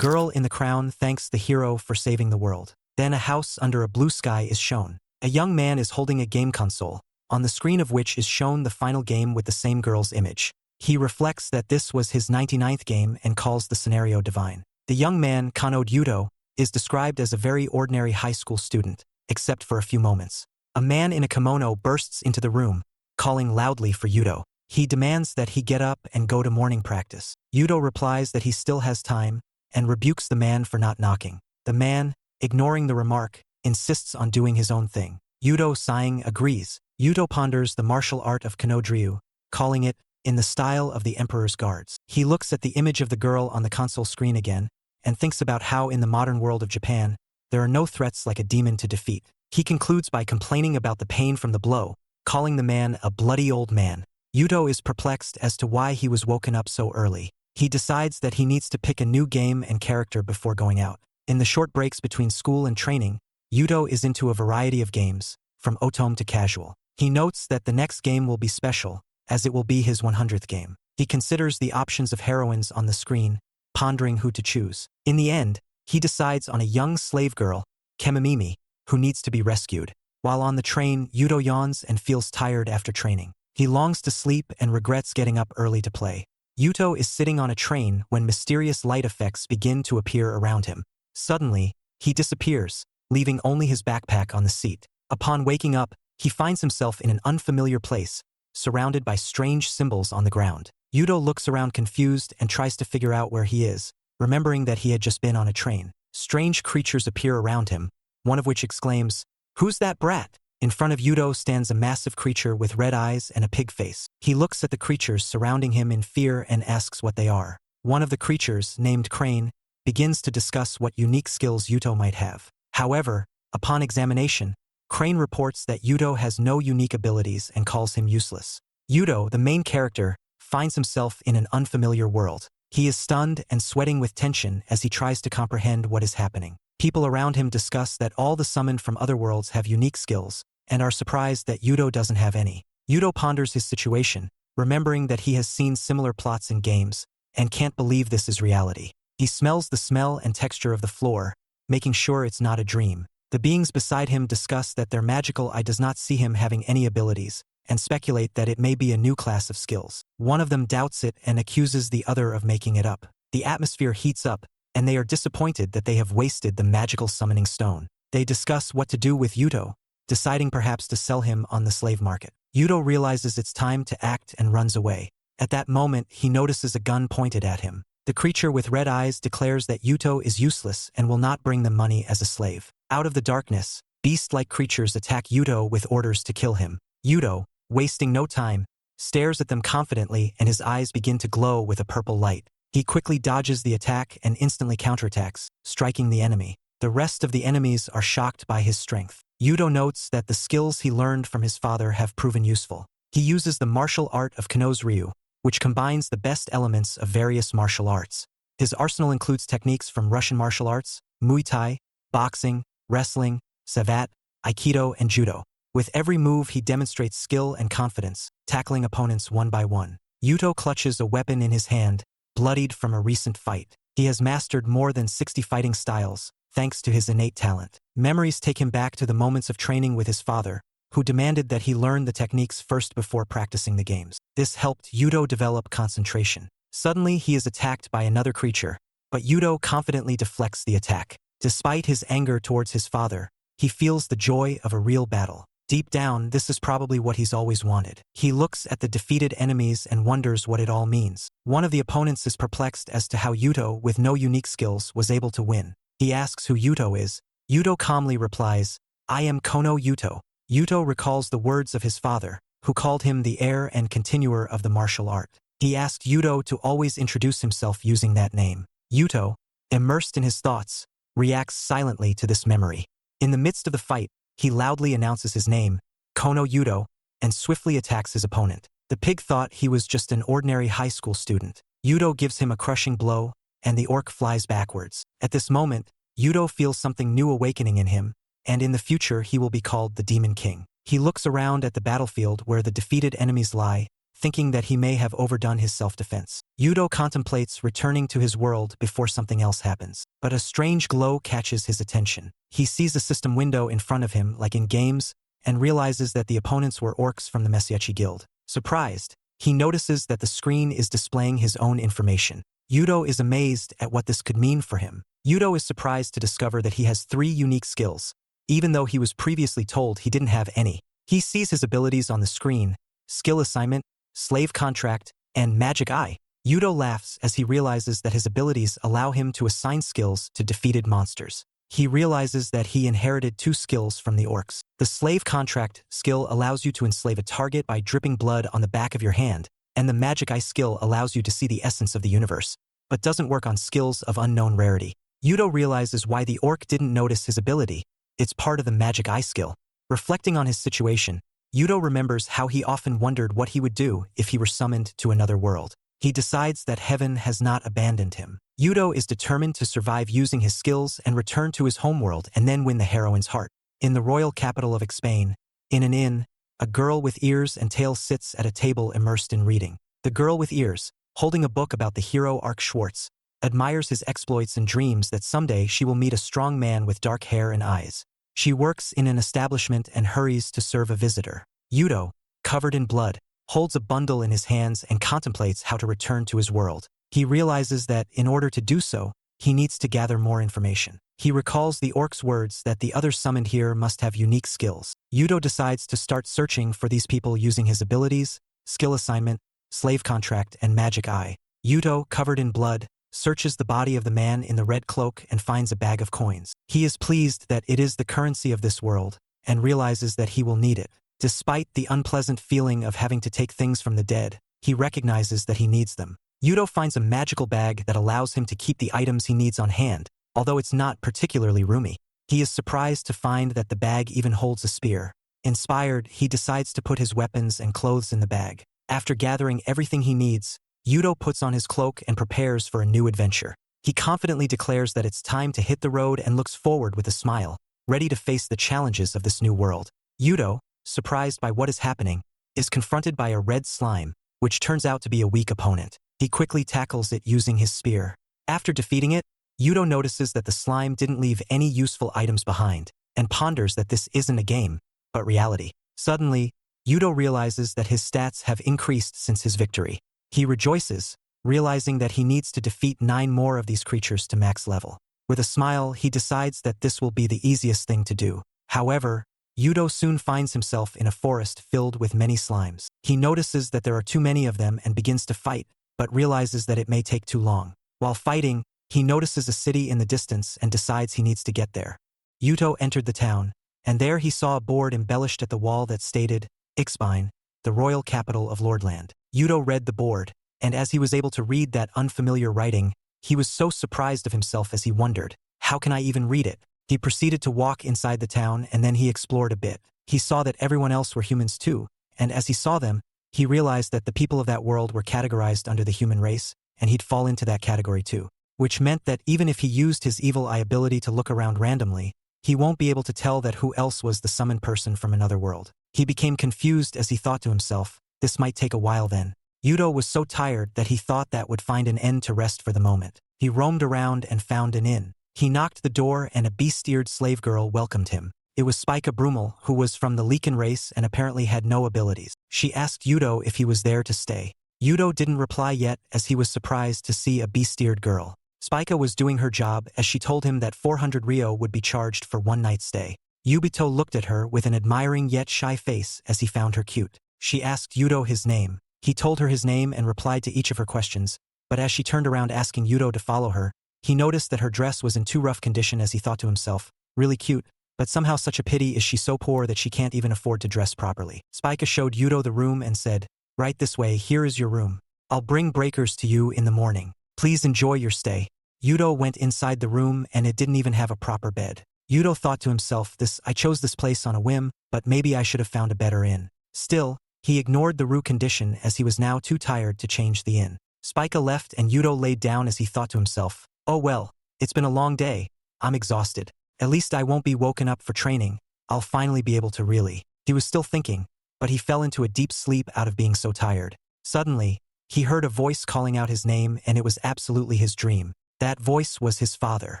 girl in the crown thanks the hero for saving the world. Then a house under a blue sky is shown. A young man is holding a game console, on the screen of which is shown the final game with the same girl's image. He reflects that this was his 99th game and calls the scenario divine. The young man, Kano Yudo, is described as a very ordinary high school student, except for a few moments. A man in a kimono bursts into the room, calling loudly for Yudo. He demands that he get up and go to morning practice. Yudo replies that he still has time, and rebukes the man for not knocking. The man, ignoring the remark, insists on doing his own thing. Yudo, sighing, agrees. Yudo ponders the martial art of Kanodryu, calling it, in the style of the Emperor's Guards. He looks at the image of the girl on the console screen again, and thinks about how in the modern world of Japan, there are no threats like a demon to defeat. He concludes by complaining about the pain from the blow, calling the man a bloody old man. Yudo is perplexed as to why he was woken up so early. He decides that he needs to pick a new game and character before going out. In the short breaks between school and training, Yudo is into a variety of games, from otome to casual. He notes that the next game will be special, as it will be his 100th game. He considers the options of heroines on the screen, pondering who to choose. In the end, he decides on a young slave girl, Kemimimi, who needs to be rescued. While on the train, Yudo yawns and feels tired after training. He longs to sleep and regrets getting up early to play. Yuto is sitting on a train when mysterious light effects begin to appear around him. Suddenly, he disappears, leaving only his backpack on the seat. Upon waking up, he finds himself in an unfamiliar place, surrounded by strange symbols on the ground. Yudo looks around confused and tries to figure out where he is, remembering that he had just been on a train. Strange creatures appear around him, one of which exclaims, "Who's that brat?" In front of Yudo stands a massive creature with red eyes and a pig face. He looks at the creatures surrounding him in fear and asks what they are. One of the creatures, named Crane, begins to discuss what unique skills Yuto might have. However, upon examination, Crane reports that Yudo has no unique abilities and calls him useless. Yudo, the main character, finds himself in an unfamiliar world. He is stunned and sweating with tension as he tries to comprehend what is happening. People around him discuss that all the summoned from other worlds have unique skills, and are surprised that Yudo doesn't have any. Yudo ponders his situation, remembering that he has seen similar plots in games, and can't believe this is reality. He smells the smell and texture of the floor, making sure it's not a dream. The beings beside him discuss that their magical eye does not see him having any abilities, and speculate that it may be a new class of skills. One of them doubts it and accuses the other of making it up. The atmosphere heats up, and they are disappointed that they have wasted the magical summoning stone. They discuss what to do with Yudo, deciding perhaps to sell him on the slave market. Yudo realizes it's time to act and runs away. At that moment, he notices a gun pointed at him. The creature with red eyes declares that Yuto is useless and will not bring them money as a slave. Out of the darkness, beast-like creatures attack Yudo with orders to kill him. Yudo, wasting no time, stares at them confidently and his eyes begin to glow with a purple light. He quickly dodges the attack and instantly counterattacks, striking the enemy. The rest of the enemies are shocked by his strength. Yudo notes that the skills he learned from his father have proven useful. He uses the martial art of Kanozryu, which combines the best elements of various martial arts. His arsenal includes techniques from Russian martial arts, Muay Thai, boxing, wrestling, Savat, Aikido, and Judo. With every move he demonstrates skill and confidence, tackling opponents one by one. Yuto clutches a weapon in his hand, bloodied from a recent fight. He has mastered more than 60 fighting styles, thanks to his innate talent. Memories take him back to the moments of training with his father, who demanded that he learn the techniques first before practicing the games. This helped Yudo develop concentration. Suddenly, he is attacked by another creature, but Yudo confidently deflects the attack. Despite his anger towards his father, he feels the joy of a real battle. Deep down, this is probably what he's always wanted. He looks at the defeated enemies and wonders what it all means. One of the opponents is perplexed as to how Yuto, with no unique skills, was able to win. He asks who Yuto is. Yuto calmly replies, "I am Kono Yuto." Yuto recalls the words of his father, who called him the heir and continuer of the martial art. He asked Yuto to always introduce himself using that name. Yuto, immersed in his thoughts, reacts silently to this memory. In the midst of the fight, he loudly announces his name, Kono Yuto, and swiftly attacks his opponent. The pig thought he was just an ordinary high school student. Yuto gives him a crushing blow, and the orc flies backwards. At this moment, Yuto feels something new awakening in him, and in the future he will be called the Demon King. He looks around at the battlefield where the defeated enemies lie, thinking that he may have overdone his self-defense. Yudo contemplates returning to his world before something else happens. But a strange glow catches his attention. He sees a system window in front of him, like in games, and realizes that the opponents were orcs from the Messiachi Guild. Surprised, he notices that the screen is displaying his own information. Yudo is amazed at what this could mean for him. Yudo is surprised to discover that he has 3 unique skills, even though he was previously told he didn't have any. He sees his abilities on the screen: skill assignment, slave contract, and magic eye. Yudo laughs as he realizes that his abilities allow him to assign skills to defeated monsters. He realizes that he inherited 2 skills from the orcs. The slave contract skill allows you to enslave a target by dripping blood on the back of your hand, and the magic eye skill allows you to see the essence of the universe, but doesn't work on skills of unknown rarity. Yudo realizes why the orc didn't notice his ability. It's part of the magic eye skill. Reflecting on his situation, Yudo remembers how he often wondered what he would do if he were summoned to another world. He decides that heaven has not abandoned him. Yudo is determined to survive using his skills and return to his homeworld and then win the heroine's heart. In the royal capital of Spain, in an inn, a girl with ears and tail sits at a table immersed in reading. The girl with ears, holding a book about the hero Ark Schwartz, admires his exploits and dreams that someday she will meet a strong man with dark hair and eyes. She works in an establishment and hurries to serve a visitor. Yudo, covered in blood, holds a bundle in his hands and contemplates how to return to his world. He realizes that, in order to do so, he needs to gather more information. He recalls the orc's words that the others summoned here must have unique skills. Yudo decides to start searching for these people using his abilities, skill assignment, slave contract, and magic eye. Yudo, covered in blood, searches the body of the man in the red cloak and finds a bag of coins. He is pleased that it is the currency of this world, and realizes that he will need it. Despite the unpleasant feeling of having to take things from the dead, he recognizes that he needs them. Yudo finds a magical bag that allows him to keep the items he needs on hand, although it's not particularly roomy. He is surprised to find that the bag even holds a spear. Inspired, he decides to put his weapons and clothes in the bag. After gathering everything he needs, Yudo puts on his cloak and prepares for a new adventure. He confidently declares that it's time to hit the road and looks forward with a smile, ready to face the challenges of this new world. Yudo, surprised by what is happening, is confronted by a red slime, which turns out to be a weak opponent. He quickly tackles it using his spear. After defeating it, Yudo notices that the slime didn't leave any useful items behind, and ponders that this isn't a game, but reality. Suddenly, Yudo realizes that his stats have increased since his victory. He rejoices, realizing that he needs to defeat 9 more of these creatures to max level. With a smile, he decides that this will be the easiest thing to do. However, Yudo soon finds himself in a forest filled with many slimes. He notices that there are too many of them and begins to fight, but realizes that it may take too long. While fighting, he notices a city in the distance and decides he needs to get there. Yudo entered the town, and there he saw a board embellished at the wall that stated, Ixbine, the royal capital of Lordland. Yudo read the board, and as he was able to read that unfamiliar writing, he was so surprised of himself as he wondered, how can I even read it? He proceeded to walk inside the town, and then he explored a bit. He saw that everyone else were humans too, and as he saw them, he realized that the people of that world were categorized under the human race, and he'd fall into that category too. Which meant that even if he used his evil eye ability to look around randomly, he won't be able to tell that who else was the summoned person from another world. He became confused as he thought to himself, this might take a while then. Yudo was so tired that he thought that would find an end to rest for the moment. He roamed around and found an inn. He knocked the door and a beast-eared slave girl welcomed him. It was Spika Brummel, who was from the Leakin race and apparently had no abilities. She asked Yudo if he was there to stay. Yudo didn't reply yet as he was surprised to see a beast-eared girl. Spika was doing her job as she told him that 400 Rio would be charged for one night's stay. Yubito looked at her with an admiring yet shy face as he found her cute. She asked Yudo his name. He told her his name and replied to each of her questions, but as she turned around asking Yudo to follow her, he noticed that her dress was in too rough condition as he thought to himself, really cute, but somehow such a pity is she so poor that she can't even afford to dress properly. Spika showed Yudo the room and said, right this way, here is your room. I'll bring breakers to you in the morning. Please enjoy your stay. Yudo went inside the room and it didn't even have a proper bed. Yudo thought to himself, I chose this place on a whim, but maybe I should have found a better inn. Still, he ignored the room condition as he was now too tired to change the inn. Spika left and Yudo laid down as he thought to himself, oh well, it's been a long day. I'm exhausted. At least I won't be woken up for training. I'll finally be able to really. He was still thinking, but he fell into a deep sleep out of being so tired. Suddenly, he heard a voice calling out his name, and it was absolutely his dream. That voice was his father.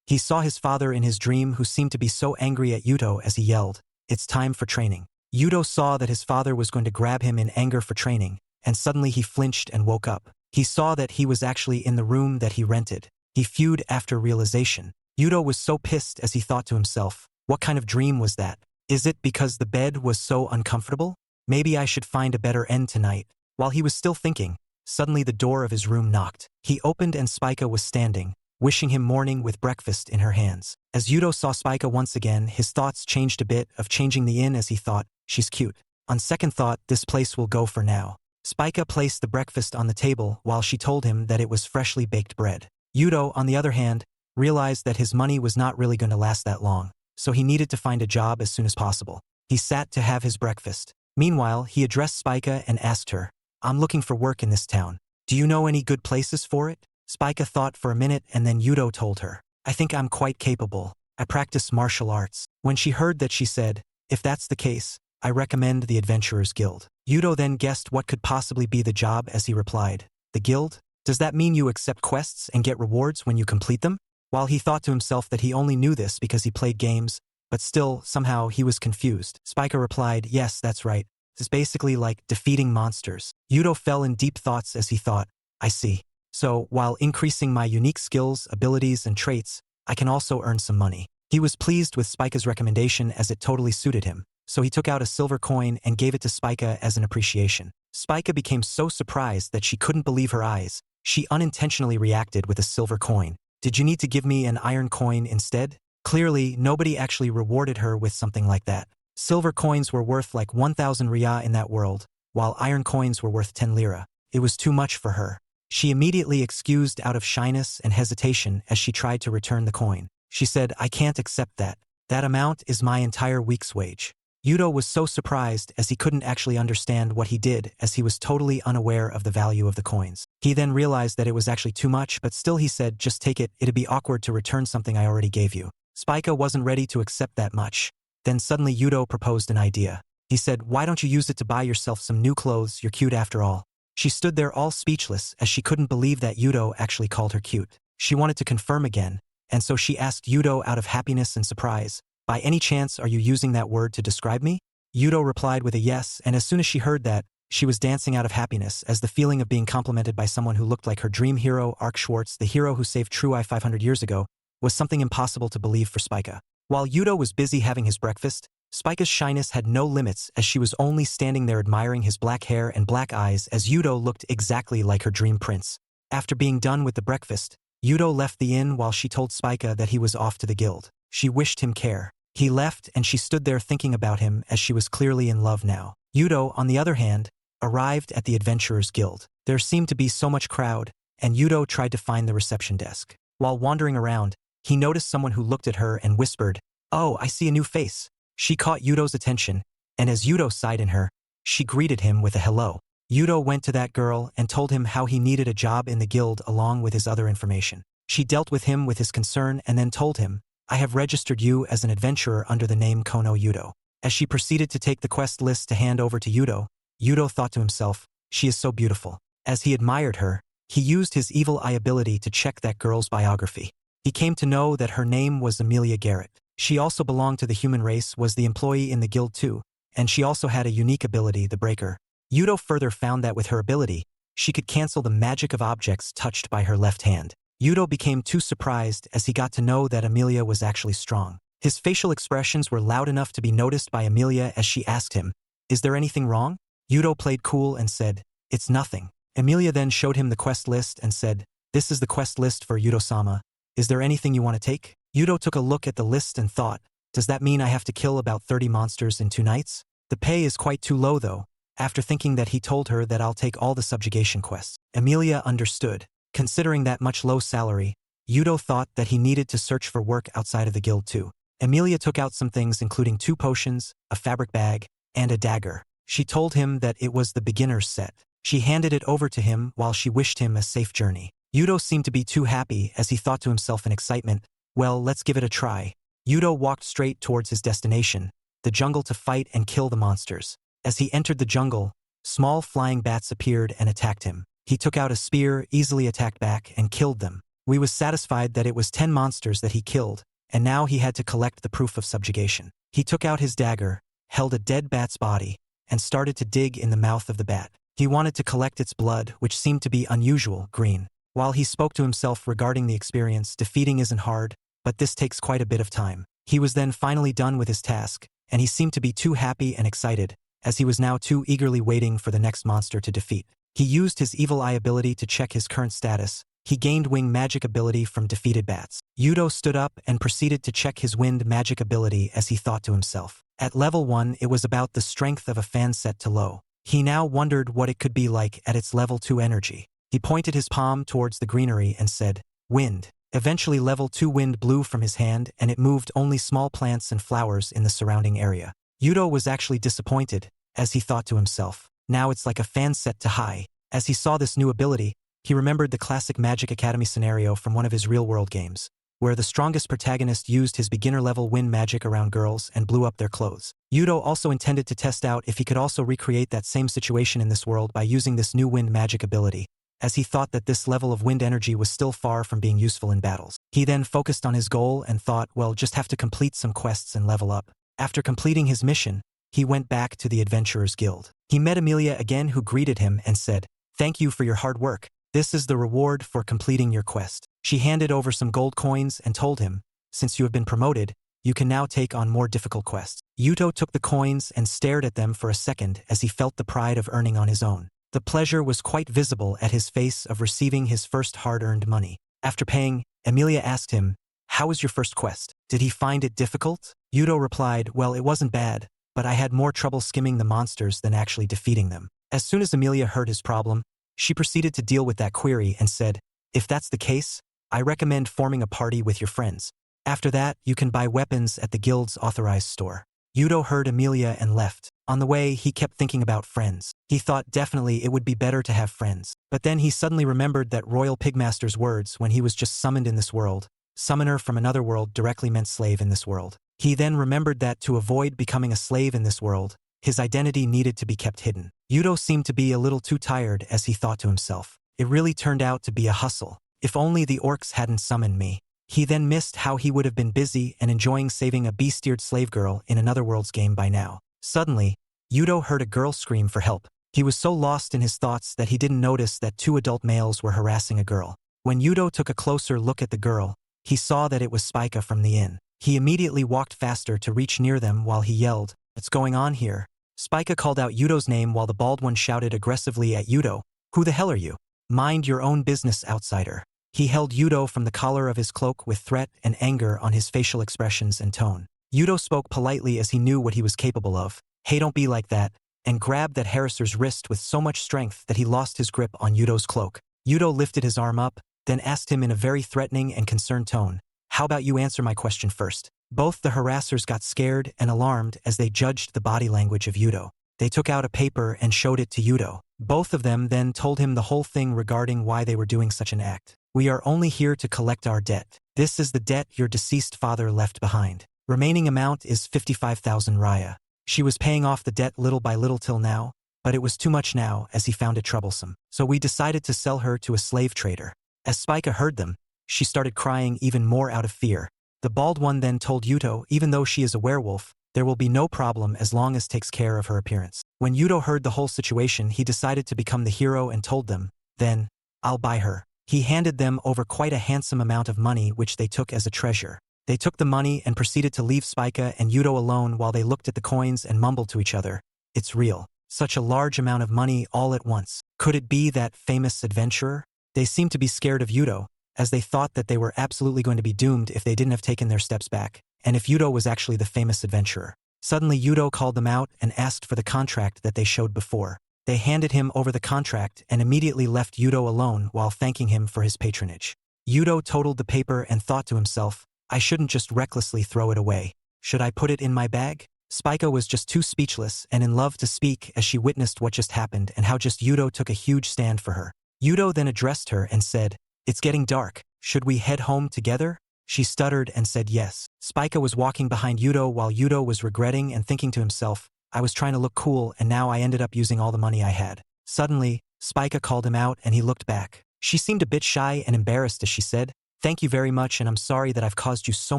He saw his father in his dream, who seemed to be so angry at Yuto as he yelled, "It's time for training." Yuto saw that his father was going to grab him in anger for training, and suddenly he flinched and woke up. He saw that he was actually in the room that he rented. He fumed after realization. Yuto was so pissed as he thought to himself, what kind of dream was that? Is it because the bed was so uncomfortable? Maybe I should find a better end tonight. While he was still thinking, suddenly the door of his room knocked. He opened and Spika was standing, wishing him morning with breakfast in her hands. As Yuto saw Spika once again, his thoughts changed a bit of changing the inn as he thought, she's cute. On second thought, this place will go for now. Spika placed the breakfast on the table while she told him that it was freshly baked bread. Yuto, on the other hand, realized that his money was not really going to last that long, so he needed to find a job as soon as possible. He sat to have his breakfast. Meanwhile, he addressed Spika and asked her, I'm looking for work in this town. Do you know any good places for it? Spika thought for a minute and then Yuto told her, I think I'm quite capable. I practice martial arts. When she heard that, she said, if that's the case, I recommend the Adventurers Guild. Yuto then guessed what could possibly be the job as he replied, the guild? Does that mean you accept quests and get rewards when you complete them? While he thought to himself that he only knew this because he played games, but still, somehow, he was confused. Spika replied, yes, that's right. It's basically like defeating monsters. Yuto fell in deep thoughts as he thought, I see. So, while increasing my unique skills, abilities, and traits, I can also earn some money. He was pleased with Spika's recommendation as it totally suited him, so he took out a silver coin and gave it to Spika as an appreciation. Spika became so surprised that she couldn't believe her eyes. She unintentionally reacted with a silver coin. Did you need to give me an iron coin instead? Clearly, nobody actually rewarded her with something like that. Silver coins were worth like 1,000 riyah in that world, while iron coins were worth 10 lira. It was too much for her. She immediately excused out of shyness and hesitation as she tried to return the coin. She said, I can't accept that. That amount is my entire week's wage. Yuto was so surprised as he couldn't actually understand what he did, as he was totally unaware of the value of the coins. He then realized that it was actually too much, but still he said, just take it, it'd be awkward to return something I already gave you. Spika wasn't ready to accept that much. Then suddenly Yuto proposed an idea. He said, why don't you use it to buy yourself some new clothes, you're cute after all. She stood there all speechless as she couldn't believe that Yuto actually called her cute. She wanted to confirm again, and so she asked Yuto out of happiness and surprise, by any chance are you using that word to describe me? Yuto replied with a yes, and as soon as she heard that, she was dancing out of happiness as the feeling of being complimented by someone who looked like her dream hero, Ark Schwartz, the hero who saved True Eye 500 years ago, was something impossible to believe for Spika. While Yuto was busy having his breakfast, Spika's shyness had no limits as she was only standing there admiring his black hair and black eyes as Yuto looked exactly like her dream prince. After being done with the breakfast, Yuto left the inn while she told Spika that he was off to the guild. She wished him care. He left and she stood there thinking about him as she was clearly in love now. Yuto, on the other hand, arrived at the Adventurers Guild. There seemed to be so much crowd, and Yuto tried to find the reception desk. While wandering around, he noticed someone who looked at her and whispered, oh, I see a new face. She caught Yuto's attention, and as Yuto sighed in her, she greeted him with a hello. Yuto went to that girl and told him how he needed a job in the guild along with his other information. She dealt with him with his concern and then told him, I have registered you as an adventurer under the name Kono Yuto. As she proceeded to take the quest list to hand over to Yuto, Yuto thought to himself, she is so beautiful. As he admired her, he used his evil eye ability to check that girl's biography. He came to know that her name was Amelia Garrett. She also belonged to the human race, was the employee in the guild too, and she also had a unique ability, the Breaker. Yuto further found that with her ability, she could cancel the magic of objects touched by her left hand. Yuto became too surprised as he got to know that Amelia was actually strong. His facial expressions were loud enough to be noticed by Amelia as she asked him, is there anything wrong? Yuto played cool and said, it's nothing. Amelia then showed him the quest list and said, this is the quest list for Yuto-sama. Is there anything you want to take? Yuto took a look at the list and thought, does that mean I have to kill about 30 monsters in 2 nights? The pay is quite too low though. After thinking that, he told her that I'll take all the subjugation quests. Amelia understood. Considering that much low salary, Yuto thought that he needed to search for work outside of the guild too. Amelia took out some things including 2 potions, a fabric bag, and a dagger. She told him that it was the beginner's set. She handed it over to him while she wished him a safe journey. Yuto seemed to be too happy as he thought to himself in excitement, well, let's give it a try. Yuto walked straight towards his destination, the jungle, to fight and kill the monsters. As he entered the jungle, Small flying bats appeared and attacked him. He took out a spear, easily attacked back, and killed them. We was satisfied that it was 10 monsters that he killed, and now he had to collect the proof of subjugation. He took out his dagger, held a dead bat's body, and started to dig in the mouth of the bat. He wanted to collect its blood, which seemed to be unusual, green. While he spoke to himself regarding the experience, defeating isn't hard, but this takes quite a bit of time. He was then finally done with his task, and he seemed to be too happy and excited, as he was now too eagerly waiting for the next monster to defeat. He used his evil eye ability to check his current status. He gained wing magic ability from defeated bats. Yudo stood up and proceeded to check his wind magic ability as he thought to himself. At level 1, it was about the strength of a fan set to low. He now wondered what it could be like at its level 2 energy. He pointed his palm towards the greenery and said, "Wind." Eventually level 2 wind blew from his hand and it moved only small plants and flowers in the surrounding area. Yudo was actually disappointed, as he thought to himself, now it's like a fan set to high. As he saw this new ability, he remembered the classic Magic Academy scenario from one of his real-world games, where the strongest protagonist used his beginner-level wind magic around girls and blew up their clothes. Yudo also intended to test out if he could also recreate that same situation in this world by using this new wind magic ability, as he thought that this level of wind energy was still far from being useful in battles. He then focused on his goal and thought, well, just have to complete some quests and level up. After completing his mission, he went back to the Adventurers Guild. He met Amelia again, who greeted him and said, "Thank you for your hard work. This is the reward for completing your quest." She handed over some gold coins and told him, "Since you have been promoted, you can now take on more difficult quests." Yuto took the coins and stared at them for a second as he felt the pride of earning on his own. The pleasure was quite visible at his face of receiving his first hard-earned money. After paying, Amelia asked him, "How was your first quest? Did he find it difficult?" Yuto replied, "Well, it wasn't bad, but I had more trouble skimming the monsters than actually defeating them." As soon as Amelia heard his problem, she proceeded to deal with that query and said, "If that's the case, I recommend forming a party with your friends. After that, you can buy weapons at the guild's authorized store." Yuto heard Amelia and left. On the way, he kept thinking about friends. He thought definitely it would be better to have friends. But then he suddenly remembered that Royal Pigmaster's words when he was just summoned in this world. Summoner from another world directly meant slave in this world. He then remembered that to avoid becoming a slave in this world, his identity needed to be kept hidden. Yuto seemed to be a little too tired as he thought to himself. It really turned out to be a hustle. If only the orcs hadn't summoned me. He then missed how he would have been busy and enjoying saving a beast-eared slave girl in another world's game by now. Suddenly, Yuto heard a girl scream for help. He was so lost in his thoughts that he didn't notice that 2 adult males were harassing a girl. When Yuto took a closer look at the girl, he saw that it was Spika from the inn. He immediately walked faster to reach near them while he yelled, "What's going on here?" Spika called out Yuto's name while the bald one shouted aggressively at Yuto, "Who the hell are you? Mind your own business, outsider." He held Yuto from the collar of his cloak with threat and anger on his facial expressions and tone. Yuto spoke politely as he knew what he was capable of. "Hey, don't be like that," and grabbed that harasser's wrist with so much strength that he lost his grip on Yuto's cloak. Yuto lifted his arm up, then asked him in a very threatening and concerned tone, "How about you answer my question first?" Both the harassers got scared and alarmed as they judged the body language of Yuto. They took out a paper and showed it to Yuto. Both of them then told him the whole thing regarding why they were doing such an act. "We are only here to collect our debt. This is the debt your deceased father left behind. Remaining amount is 55,000 raya. She was paying off the debt little by little till now, but it was too much now as he found it troublesome. So we decided to sell her to a slave trader." As Spika heard them, she started crying even more out of fear. The bald one then told Yuto, even though she is a werewolf, there will be no problem as long as takes care of her appearance. When Yuto heard the whole situation, he decided to become the hero and told them, "Then, I'll buy her." He handed them over quite a handsome amount of money, which they took as a treasure. They took the money and proceeded to leave Spika and Yuto alone while they looked at the coins and mumbled to each other, "It's real. Such a large amount of money all at once. Could it be that famous adventurer?" They seemed to be scared of Yuto, as they thought that they were absolutely going to be doomed if they didn't have taken their steps back, and if Yuto was actually the famous adventurer. Suddenly Yuto called them out and asked for the contract that they showed before. They handed him over the contract and immediately left Yuto alone while thanking him for his patronage. Yuto totaled the paper and thought to himself, "I shouldn't just recklessly throw it away. Should I put it in my bag?" Spika was just too speechless and in love to speak as she witnessed what just happened and how just Yuto took a huge stand for her. Yuto then addressed her and said, "It's getting dark. Should we head home together?" She stuttered and said yes. Spika was walking behind Yuto while Yuto was regretting and thinking to himself, I was trying to look cool and now I ended up using all the money I had. Suddenly, Spika called him out and he looked back. She seemed a bit shy and embarrassed as she said, "Thank you very much and I'm sorry that I've caused you so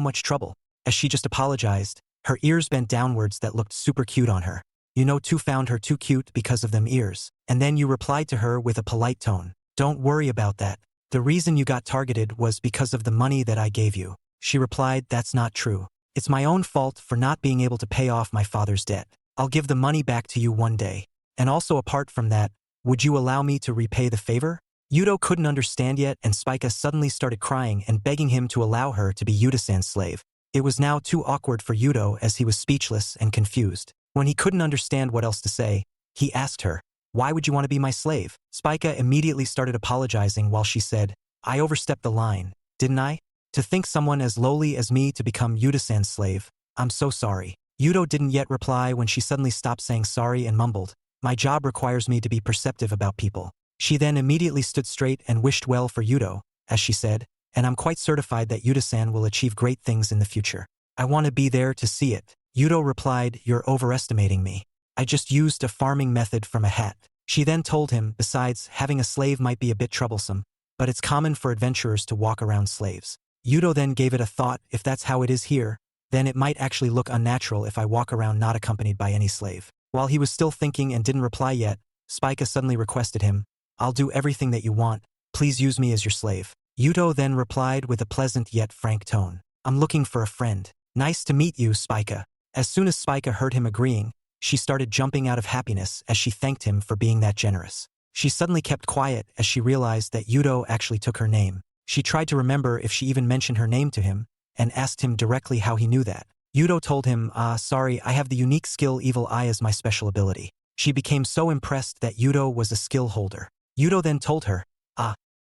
much trouble." As she just apologized, her ears bent downwards that looked super cute on her. You know, too found her too cute because of them ears. And then you replied to her with a polite tone. "Don't worry about that. The reason you got targeted was because of the money that I gave you." She replied, "That's not true. It's my own fault for not being able to pay off my father's debt. I'll give the money back to you one day. And also apart from that, would you allow me to repay the favor?" Yudo couldn't understand yet and Spika suddenly started crying and begging him to allow her to be Yudo-san's slave. It was now too awkward for Yudo as he was speechless and confused. When he couldn't understand what else to say, he asked her, "Why would you want to be my slave?" Spika immediately started apologizing while she said, "I overstepped the line, didn't I? To think someone as lowly as me to become Yudo-san's slave. I'm so sorry." Yudo didn't yet reply when she suddenly stopped saying sorry and mumbled, "My job requires me to be perceptive about people." She then immediately stood straight and wished well for Yudo, as she said, "And I'm quite certified that Yudo-san will achieve great things in the future. I want to be there to see it." Yudo replied, "You're overestimating me. I just used a farming method from a hat." She then told him, besides, having a slave might be a bit troublesome, but it's common for adventurers to walk around slaves. Yudo then gave it a thought, if that's how it is here, then it might actually look unnatural if I walk around not accompanied by any slave. While he was still thinking and didn't reply yet, Spika suddenly requested him, "I'll do everything that you want, please use me as your slave." Yudo then replied with a pleasant yet frank tone, "I'm looking for a friend." "Nice to meet you, Spika." As soon as Spika heard him agreeing, she started jumping out of happiness as she thanked him for being that generous. She suddenly kept quiet as she realized that Yudo actually took her name. She tried to remember if she even mentioned her name to him, and asked him directly how he knew that. Yudo told him, "Sorry, I have the unique skill Evil Eye as my special ability." She became so impressed that Yudo was a skill holder. Yudo then told her,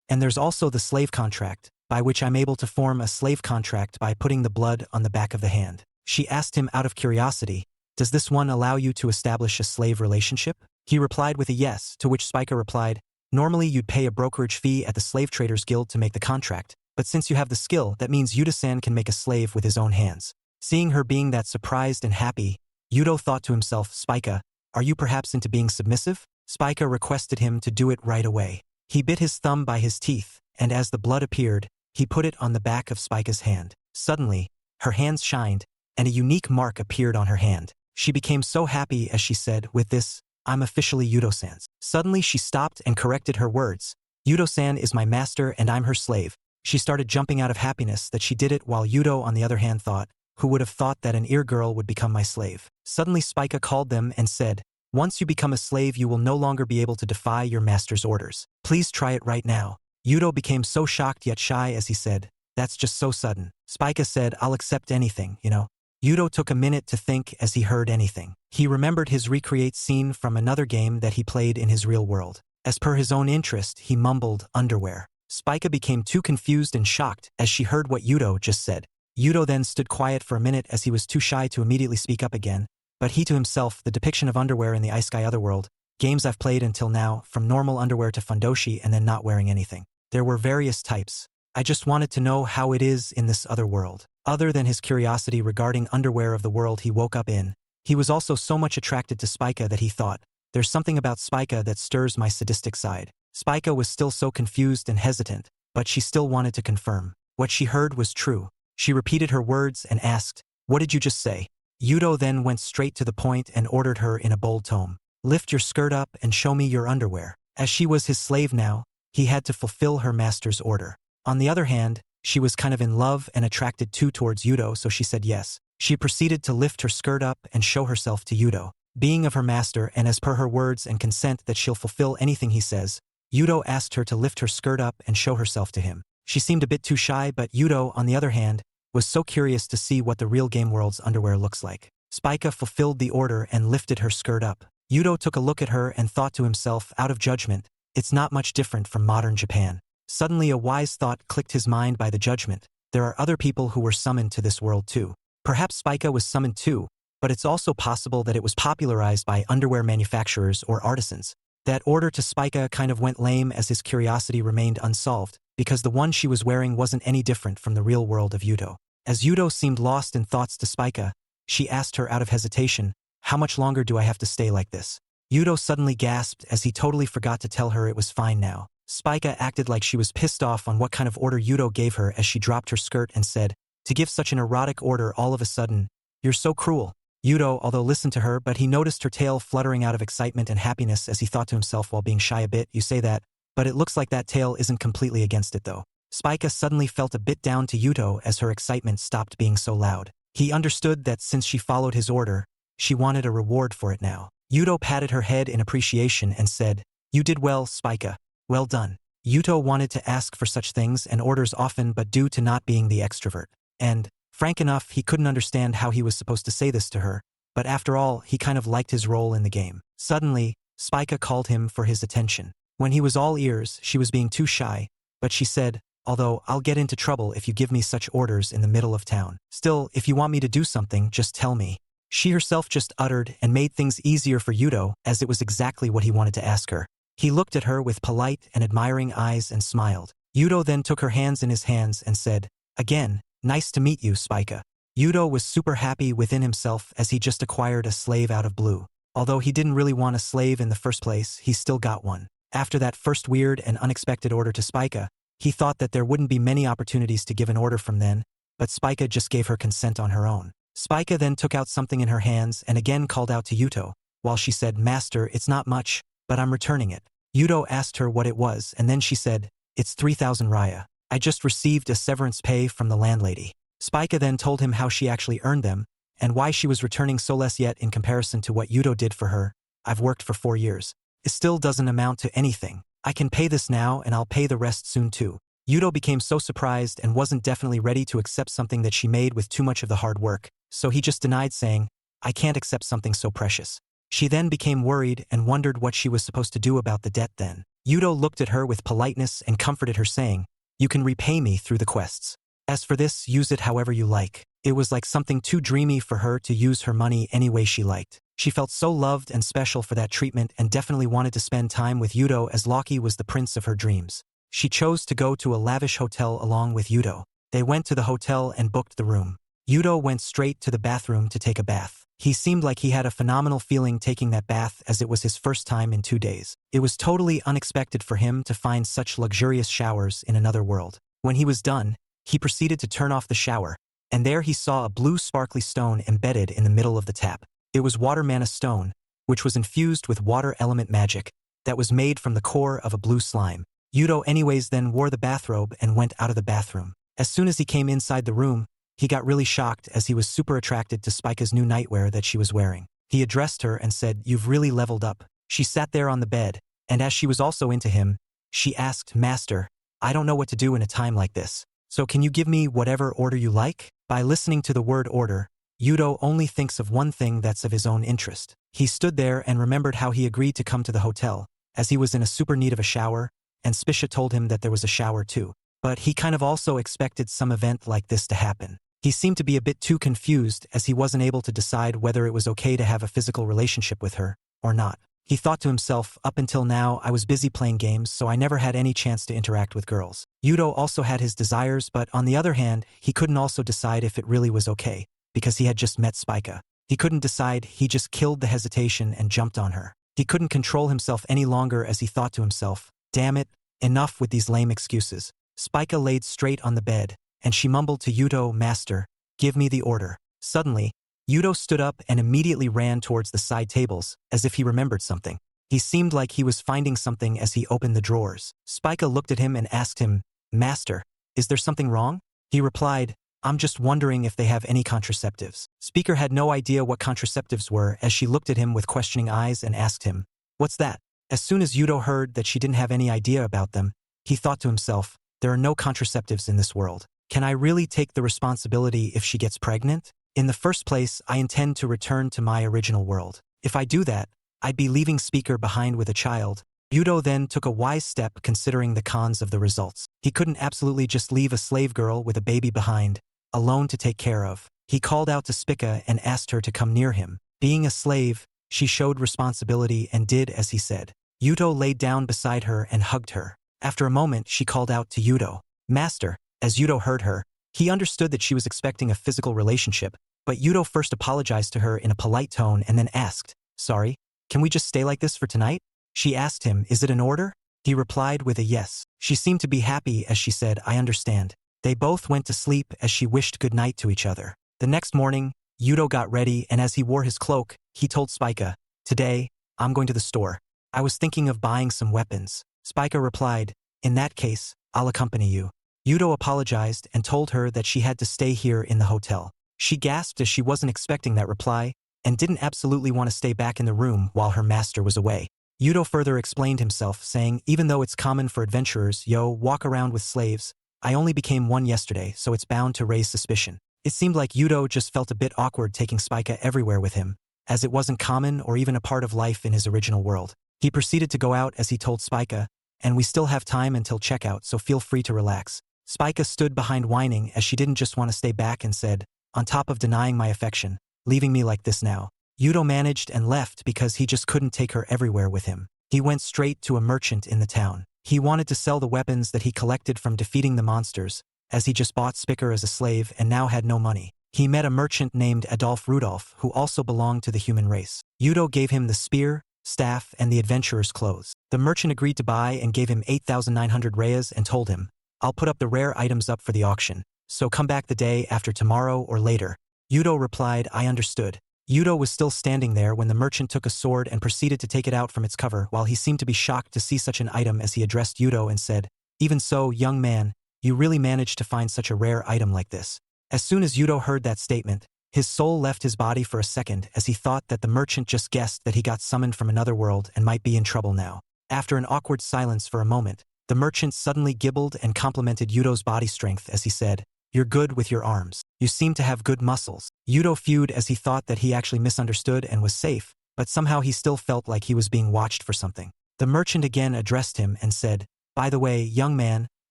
and there's also the slave contract, by which I'm able to form a slave contract by putting the blood on the back of the hand." She asked him out of curiosity, "Does this one allow you to establish a slave relationship?" He replied with a yes, to which Spika replied, "Normally you'd pay a brokerage fee at the Slave Traders Guild to make the contract, but since you have the skill, that means Yudo-san can make a slave with his own hands." Seeing her being that surprised and happy, Yudo thought to himself, "Spika, are you perhaps into being submissive?" Spika requested him to do it right away. He bit his thumb by his teeth, and as the blood appeared, he put it on the back of Spika's hand. Suddenly, her hands shined, and a unique mark appeared on her hand. She became so happy as she said, "With this, I'm officially Yudo-san's." Suddenly she stopped and corrected her words. "Yudo-san is my master and I'm her slave." She started jumping out of happiness that she did it while Yudo on the other hand thought, "Who would have thought that an ear girl would become my slave?" Suddenly Spika called them and said, "Once you become a slave you will no longer be able to defy your master's orders. Please try it right now." Yudo became so shocked yet shy as he said, "That's just so sudden." Spika said, "I'll accept anything, you know." Yudo took a minute to think as he heard anything. He remembered his recreate scene from another game that he played in his real world. As per his own interest, he mumbled, "Underwear." Spika became too confused and shocked as she heard what Yudo just said. Yudo then stood quiet for a minute as he was too shy to immediately speak up again, but he to himself, the depiction of underwear in the Ice Sky Otherworld, games I've played until now, from normal underwear to fundoshi and then not wearing anything. There were various types. I just wanted to know how it is in this other world. Other than his curiosity regarding underwear of the world he woke up in, he was also so much attracted to Spika that he thought, "There's something about Spika that stirs my sadistic side." Spika was still so confused and hesitant, but she still wanted to confirm. What she heard was true. She repeated her words and asked, "What did you just say?" Yudo then went straight to the point and ordered her in a bold tone, "Lift your skirt up and show me your underwear." As she was his slave now, he had to fulfill her master's order. On the other hand, she was kind of in love and attracted too towards Yudo, so she said yes. She proceeded to lift her skirt up and show herself to Yudo. Being of her master and as per her words and consent that she'll fulfill anything he says, Yudo asked her to lift her skirt up and show herself to him. She seemed a bit too shy, but Yudo, on the other hand, was so curious to see what the real game world's underwear looks like. Spika fulfilled the order and lifted her skirt up. Yudo took a look at her and thought to himself, out of judgment, "It's not much different from modern Japan." Suddenly a wise thought clicked his mind by the judgment. There are other people who were summoned to this world too. Perhaps Spika was summoned too, but it's also possible that it was popularized by underwear manufacturers or artisans. That order to Spika kind of went lame as his curiosity remained unsolved, because the one she was wearing wasn't any different from the real world of Yudo. As Yudo seemed lost in thoughts to Spika, she asked her out of hesitation, How much longer do I have to stay like this? Yuto suddenly gasped as he totally forgot to tell her it was fine now. Spika acted like she was pissed off on what kind of order Yuto gave her as she dropped her skirt and said, "To give such an erotic order all of a sudden, you're so cruel." Yuto, although listened to her, but he noticed her tail fluttering out of excitement and happiness as he thought to himself while being shy a bit, "You say that, but it looks like that tail isn't completely against it though." Spika suddenly felt a bit down to Yuto as her excitement stopped being so loud. He understood that since she followed his order, she wanted a reward for it now. Yuto patted her head in appreciation and said, "You did well, Spika. Well done." Yuto wanted to ask for such things and orders often, but due to not being the extrovert, and, frank enough, he couldn't understand how he was supposed to say this to her, but after all, he kind of liked his role in the game. Suddenly, Spika called him for his attention. When he was all ears, she was being too shy, but she said, "Although I'll get into trouble if you give me such orders in the middle of town. Still, if you want me to do something, just tell me." She herself just uttered and made things easier for Yuto, as it was exactly what he wanted to ask her. He looked at her with polite and admiring eyes and smiled. Yuto then took her hands in his hands and said, "Again, nice to meet you, Spika." Yuto was super happy within himself as he just acquired a slave out of blue. Although he didn't really want a slave in the first place, he still got one. After that first weird and unexpected order to Spika, he thought that there wouldn't be many opportunities to give an order from then, but Spika just gave her consent on her own. Spika then took out something in her hands and again called out to Yuto, while she said, "Master, it's not much, but I'm returning it." Yuto asked her what it was, and then she said, "It's 3,000 raya. I just received a severance pay from the landlady." Spika then told him how she actually earned them, and why she was returning so less, yet in comparison to what Yuto did for her. "I've worked for 4 years. It still doesn't amount to anything. I can pay this now and I'll pay the rest soon too." Yuto became so surprised and wasn't definitely ready to accept something that she made with too much of the hard work, so he just denied, saying, "I can't accept something so precious." She then became worried and wondered what she was supposed to do about the debt then. Yuto looked at her with politeness and comforted her, saying, "You can repay me through the quests. As for this, use it however you like." It was like something too dreamy for her to use her money any way she liked. She felt so loved and special for that treatment and definitely wanted to spend time with Yuto, as Loki was the prince of her dreams. She chose to go to a lavish hotel along with Yuto. They went to the hotel and booked the room. Yuto went straight to the bathroom to take a bath. He seemed like he had a phenomenal feeling taking that bath, as it was his first time in 2 days. It was totally unexpected for him to find such luxurious showers in another world. When he was done, he proceeded to turn off the shower, and there he saw a blue sparkly stone embedded in the middle of the tap. It was water mana stone, which was infused with water element magic, that was made from the core of a blue slime. Yuto anyways then wore the bathrobe and went out of the bathroom. As soon as he came inside the room, he got really shocked as he was super attracted to Spika's new nightwear that she was wearing. He addressed her and said, "You've really leveled up." She sat there on the bed, and as she was also into him, she asked, "Master, I don't know what to do in a time like this. So can you give me whatever order you like?" By listening to the word order, Yuto only thinks of one thing that's of his own interest. He stood there and remembered how he agreed to come to the hotel, as he was in a super need of a shower, and Spika told him that there was a shower too. But he kind of also expected some event like this to happen. He seemed to be a bit too confused, as he wasn't able to decide whether it was okay to have a physical relationship with her, or not. He thought to himself, "Up until now, I was busy playing games, so I never had any chance to interact with girls." Yuto also had his desires, but on the other hand, he couldn't also decide if it really was okay, because he had just met Spika. He couldn't decide, he just killed the hesitation and jumped on her. He couldn't control himself any longer as he thought to himself, "Damn it, enough with these lame excuses." Spika laid straight on the bed, and she mumbled to Yuto, "Master, give me the order." Suddenly, Yuto stood up and immediately ran towards the side tables, as if he remembered something. He seemed like he was finding something as he opened the drawers. Spika looked at him and asked him, "Master, is there something wrong?" He replied, "I'm just wondering if they have any contraceptives." Spika had no idea what contraceptives were, as she looked at him with questioning eyes and asked him, "What's that?" As soon as Yuto heard that she didn't have any idea about them, he thought to himself, "There are no contraceptives in this world. Can I really take the responsibility if she gets pregnant? In the first place, I intend to return to my original world. If I do that, I'd be leaving Spika behind with a child." Yuto then took a wise step, considering the cons of the results. He couldn't absolutely just leave a slave girl with a baby behind, alone to take care of. He called out to Spika and asked her to come near him. Being a slave, she showed responsibility and did as he said. Yuto laid down beside her and hugged her. After a moment, she called out to Yuto, "Master." As Yuto heard her, he understood that she was expecting a physical relationship, But Yudo first apologized to her in a polite tone and then asked, "Sorry, can we just stay like this for tonight?" She asked him, "Is it an order?" He replied with a yes. She seemed to be happy as she said, "I understand." They both went to sleep as she wished good night to each other. The next morning, Yudo got ready, and as he wore his cloak, he told Spika, "Today, I'm going to the store. I was thinking of buying some weapons." Spika replied, "In that case, I'll accompany you." Yudo apologized and told her that she had to stay here in the hotel. She gasped as she wasn't expecting that reply and didn't absolutely want to stay back in the room while her master was away. Yudo further explained himself, saying, "Even though it's common for adventurers, walk around with slaves, I only became one yesterday, so it's bound to raise suspicion." It seemed like Yudo just felt a bit awkward taking Spika everywhere with him, as it wasn't common or even a part of life in his original world. He proceeded to go out as he told Spika, "And we still have time until checkout, so feel free to relax." Spika stood behind whining as she didn't just want to stay back and said, "On top of denying my affection, leaving me like this now." Yudo managed and left because he just couldn't take her everywhere with him. He went straight to a merchant in the town. He wanted to sell the weapons that he collected from defeating the monsters, as he just bought Spika as a slave and now had no money. He met a merchant named Adolf Rudolph who also belonged to the human race. Yudo gave him the spear, staff, and the adventurer's clothes. The merchant agreed to buy and gave him 8,900 reyas and told him, "I'll put up the rare items up for the auction, so come back the day after tomorrow or later." Yudo replied, "I understood." Yudo was still standing there when the merchant took a sword and proceeded to take it out from its cover while he seemed to be shocked to see such an item as he addressed Yudo and said, "Even so, young man, you really managed to find such a rare item like this." As soon as Yudo heard that statement, his soul left his body for a second as he thought that the merchant just guessed that he got summoned from another world and might be in trouble now. After an awkward silence for a moment, the merchant suddenly gibbled and complimented Yudo's body strength as he said, "You're good with your arms. You seem to have good muscles." Yudo fumed as he thought that he actually misunderstood and was safe, but somehow he still felt like he was being watched for something. The merchant again addressed him and said, "By the way, young man,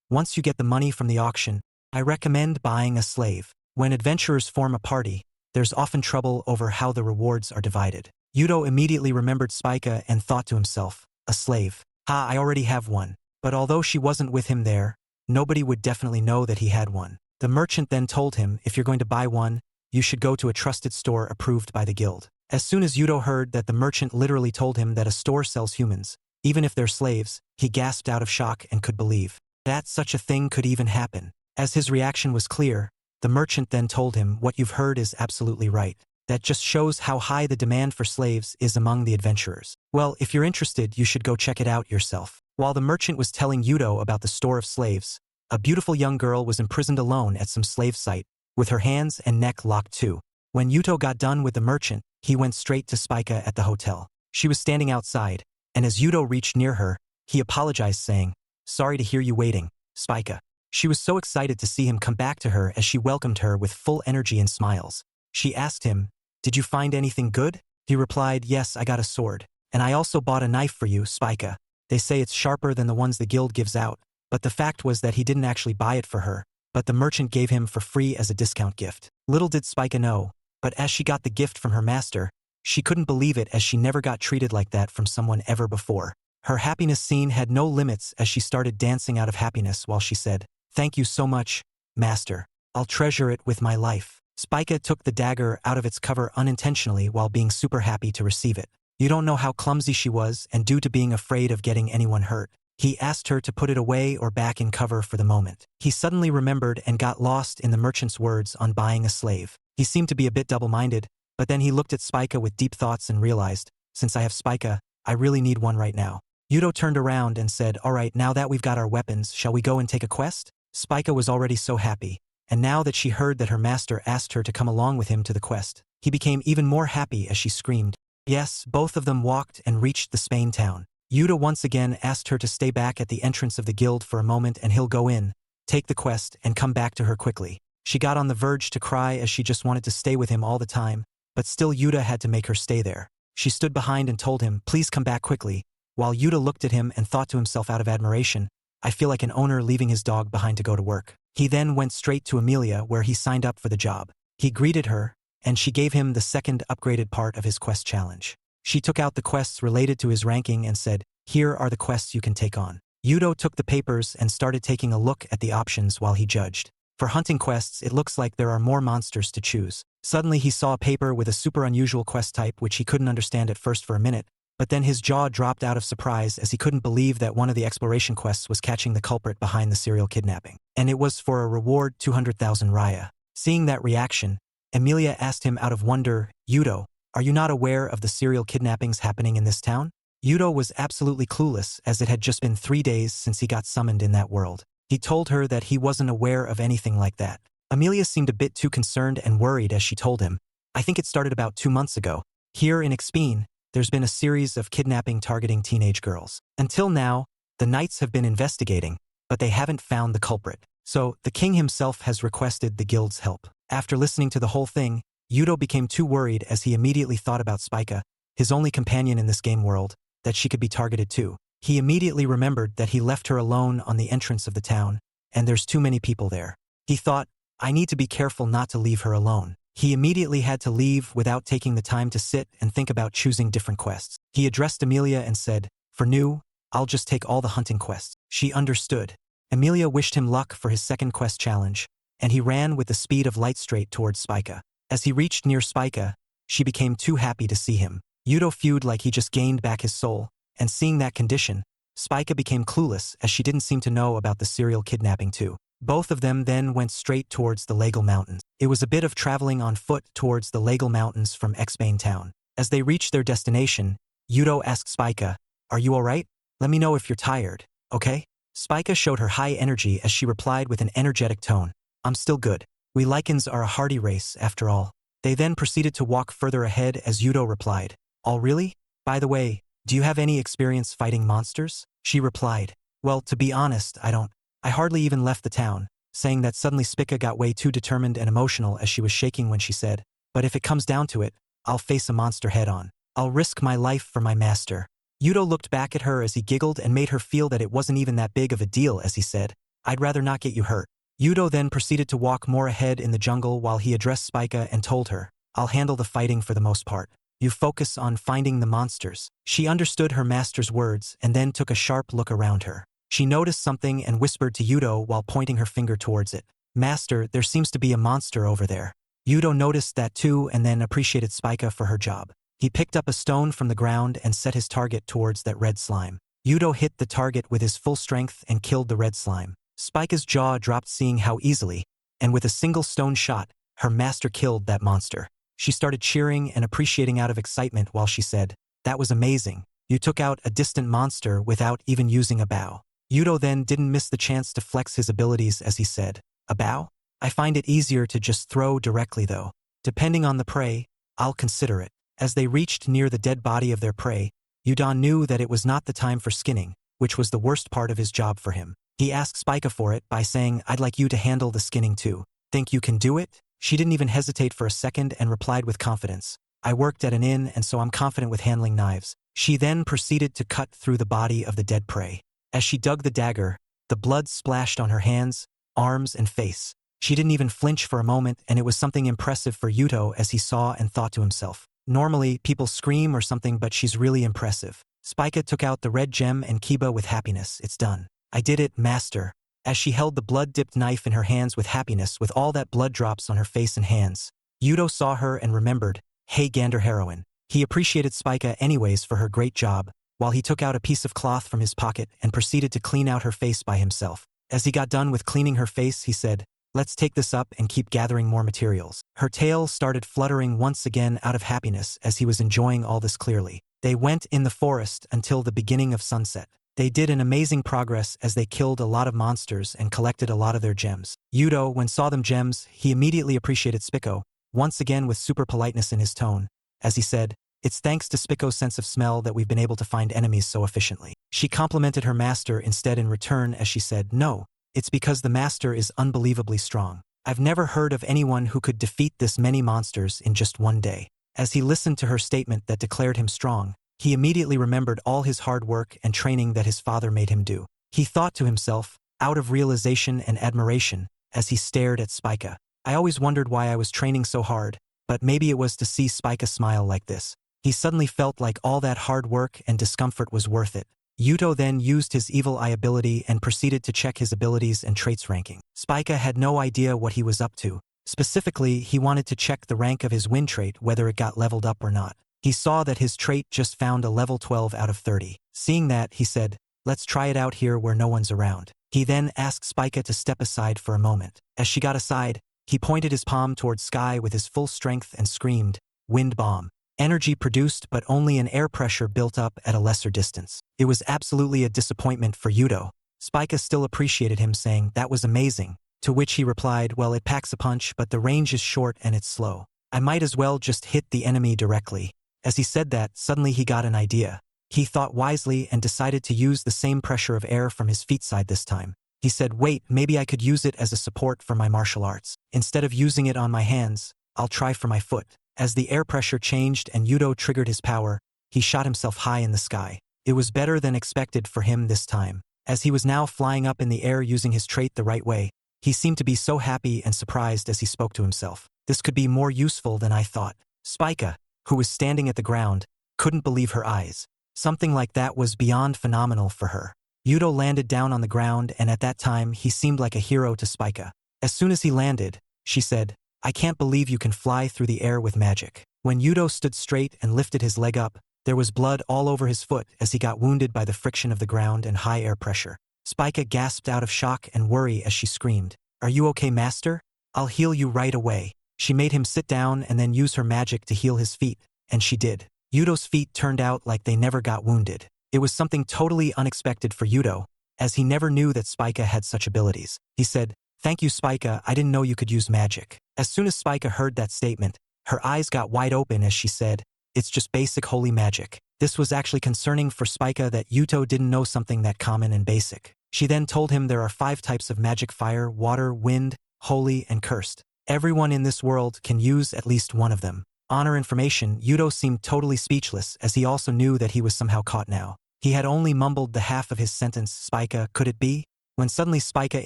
once you get the money from the auction, I recommend buying a slave. When adventurers form a party, there's often trouble over how the rewards are divided." Yudo immediately remembered Spika and thought to himself, "A slave. I already have one." But although she wasn't with him there, nobody would definitely know that he had one. The merchant then told him, "If you're going to buy one, you should go to a trusted store approved by the guild." As soon as Yudo heard that the merchant literally told him that a store sells humans, even if they're slaves, he gasped out of shock and could believe that such a thing could even happen. As his reaction was clear, the merchant then told him, "What you've heard is absolutely right. That just shows how high the demand for slaves is among the adventurers. Well, if you're interested, you should go check it out yourself." While the merchant was telling Yudo about the store of slaves, a beautiful young girl was imprisoned alone at some slave site, with her hands and neck locked too. When Yudo got done with the merchant, he went straight to Spika at the hotel. She was standing outside, and as Yudo reached near her, he apologized saying, "Sorry to hear you waiting, Spika." She was so excited to see him come back to her as she welcomed her with full energy and smiles. She asked him, "Did you find anything good?" He replied, "Yes, I got a sword. And I also bought a knife for you, Spika. They say it's sharper than the ones the guild gives out." But the fact was that he didn't actually buy it for her, but the merchant gave him for free as a discount gift. Little did Spika know, but as she got the gift from her master, she couldn't believe it as she never got treated like that from someone ever before. Her happiness scene had no limits as she started dancing out of happiness while she said, "Thank you so much, master. I'll treasure it with my life." Spika took the dagger out of its cover unintentionally while being super happy to receive it. You don't know how clumsy she was, and due to being afraid of getting anyone hurt, he asked her to put it away or back in cover for the moment. He suddenly remembered and got lost in the merchant's words on buying a slave. He seemed to be a bit double-minded, but then he looked at Spika with deep thoughts and realized, since I have Spika, I really need one right now. Yudo turned around and said, "All right, now that we've got our weapons, shall we go and take a quest?" Spika was already so happy, and now that she heard that her master asked her to come along with him to the quest, he became even more happy as she screamed. Yes, both of them walked and reached the Spain town. Yudo once again asked her to stay back at the entrance of the guild for a moment and he'll go in, take the quest, and come back to her quickly. She got on the verge to cry as she just wanted to stay with him all the time, but still Yudo had to make her stay there. She stood behind and told him, "Please come back quickly," while Yudo looked at him and thought to himself out of admiration, "I feel like an owner leaving his dog behind to go to work." He then went straight to Amelia where he signed up for the job. He greeted her, and she gave him the second upgraded part of his quest challenge. She took out the quests related to his ranking and said, "Here are the quests you can take on." Yudo took the papers and started taking a look at the options while he judged. For hunting quests, it looks like there are more monsters to choose. Suddenly he saw a paper with a super unusual quest type which he couldn't understand at first for a minute, but then his jaw dropped out of surprise as he couldn't believe that one of the exploration quests was catching the culprit behind the serial kidnapping. And it was for a reward 200,000 raya. Seeing that reaction, Emilia asked him out of wonder, Yudo, are you not aware of the serial kidnappings happening in this town? Yudo was absolutely clueless as it had just been 3 days since he got summoned in that world. He told her that he wasn't aware of anything like that. Emilia seemed a bit too concerned and worried as she told him, I think it started about 2 months ago. Here in Xpeen, there's been a series of kidnapping targeting teenage girls. Until now, the knights have been investigating, but they haven't found the culprit. So, the king himself has requested the guild's help. After listening to the whole thing, Yudo became too worried as he immediately thought about Spika, his only companion in this game world, that she could be targeted too. He immediately remembered that he left her alone on the entrance of the town, and there's too many people there. He thought, I need to be careful not to leave her alone. He immediately had to leave without taking the time to sit and think about choosing different quests. He addressed Emilia and said, for new, I'll just take all the hunting quests. She understood. Emilia wished him luck for his second quest challenge, and he ran with the speed of light straight towards Spika. As he reached near Spika, she became too happy to see him. Yudo feared like he just gained back his soul, and seeing that condition, Spika became clueless as she didn't seem to know about the serial kidnapping too. Both of them then went straight towards the Legal Mountains. It was a bit of traveling on foot towards the Legal Mountains from Xbane town. As they reached their destination, Yudo asked Spika, are you alright? Let me know if you're tired, okay? Spika showed her high energy as she replied with an energetic tone, I'm still good. We Lycans are a hardy race, after all. They then proceeded to walk further ahead as Yudo replied, oh really? By the way, do you have any experience fighting monsters? She replied, well, to be honest, I don't. I hardly even left the town, saying that suddenly Spika got way too determined and emotional as she was shaking when she said, but if it comes down to it, I'll face a monster head-on. I'll risk my life for my master. Yudo looked back at her as he giggled and made her feel that it wasn't even that big of a deal as he said, I'd rather not get you hurt. Yudo then proceeded to walk more ahead in the jungle while he addressed Spika and told her, I'll handle the fighting for the most part. You focus on finding the monsters. She understood her master's words and then took a sharp look around her. She noticed something and whispered to Yudo while pointing her finger towards it. Master, there seems to be a monster over there. Yudo noticed that too and then appreciated Spika for her job. He picked up a stone from the ground and set his target towards that red slime. Yudo hit the target with his full strength and killed the red slime. Spika's jaw dropped seeing how easily, and with a single stone shot, her master killed that monster. She started cheering and appreciating out of excitement while she said, that was amazing. You took out a distant monster without even using a bow. Yudo then didn't miss the chance to flex his abilities as he said, a bow? I find it easier to just throw directly though. Depending on the prey, I'll consider it. As they reached near the dead body of their prey, Yudo knew that it was not the time for skinning, which was the worst part of his job for him. He asked Spika for it by saying, I'd like you to handle the skinning too. Think you can do it? She didn't even hesitate for a second and replied with confidence, I worked at an inn and so I'm confident with handling knives. She then proceeded to cut through the body of the dead prey. As she dug the dagger, the blood splashed on her hands, arms, and face. She didn't even flinch for a moment, and it was something impressive for Yudo as he saw and thought to himself. Normally, people scream or something, but she's really impressive. Spika took out the red gem and Kiba with happiness. It's done. I did it, master. As she held the blood-dipped knife in her hands with happiness with all that blood drops on her face and hands, Yudo saw her and remembered, hey Gander heroine. He appreciated Spika anyways for her great job, while he took out a piece of cloth from his pocket and proceeded to clean out her face by himself. As he got done with cleaning her face, he said, let's take this up and keep gathering more materials. Her tail started fluttering once again out of happiness as he was enjoying all this clearly. They went in the forest until the beginning of sunset. They did an amazing progress as they killed a lot of monsters and collected a lot of their gems. Yudo, when saw them gems, he immediately appreciated Spiko, once again with super politeness in his tone, as he said, it's thanks to Spiko's sense of smell that we've been able to find enemies so efficiently. She complimented her master instead in return as she said, no, it's because the master is unbelievably strong. I've never heard of anyone who could defeat this many monsters in just one day. As he listened to her statement that declared him strong, he immediately remembered all his hard work and training that his father made him do. He thought to himself, out of realization and admiration, as he stared at Spika, I always wondered why I was training so hard, but maybe it was to see Spika smile like this. He suddenly felt like all that hard work and discomfort was worth it. Yuto then used his evil eye ability and proceeded to check his abilities and traits ranking. Spika had no idea what he was up to. Specifically, he wanted to check the rank of his win trait, whether it got leveled up or not. He saw that his trait just found a level 12 out of 30. Seeing that, he said, "Let's try it out here where no one's around." He then asked Spika to step aside for a moment. As she got aside, he pointed his palm towards sky with his full strength and screamed, "Wind bomb." Energy produced, but only an air pressure built up at a lesser distance. It was absolutely a disappointment for Yuto. Spika still appreciated him, saying, "That was amazing." To which he replied, "Well, it packs a punch, but the range is short and it's slow. I might as well just hit the enemy directly." As he said that, suddenly he got an idea. He thought wisely and decided to use the same pressure of air from his feet side this time. He said, "Wait, maybe I could use it as a support for my martial arts. Instead of using it on my hands, I'll try for my foot." As the air pressure changed and Yuto triggered his power, he shot himself high in the sky. It was better than expected for him this time. As he was now flying up in the air using his trait the right way, he seemed to be so happy and surprised as he spoke to himself. "This could be more useful than I thought." Spika, who was standing at the ground, couldn't believe her eyes. Something like that was beyond phenomenal for her. Yuto landed down on the ground, and at that time he seemed like a hero to Spika. As soon as he landed, she said, "I can't believe you can fly through the air with magic." When Yuto stood straight and lifted his leg up, there was blood all over his foot as he got wounded by the friction of the ground and high air pressure. Spika gasped out of shock and worry as she screamed, "Are you okay, master? I'll heal you right away." She made him sit down and then use her magic to heal his feet, and she did. Yuto's feet turned out like they never got wounded. It was something totally unexpected for Yuto, as he never knew that Spika had such abilities. He said, "Thank you, Spika, I didn't know you could use magic." As soon as Spika heard that statement, her eyes got wide open as she said, "It's just basic holy magic." This was actually concerning for Spika that Yuto didn't know something that common and basic. She then told him there are 5 types of magic: fire, water, wind, holy, and cursed. Everyone in this world can use at least one of them. On her information, Yuto seemed totally speechless, as he also knew that he was somehow caught now. He had only mumbled the half of his sentence, "Spika, could it be?" when suddenly Spika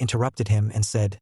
interrupted him and said,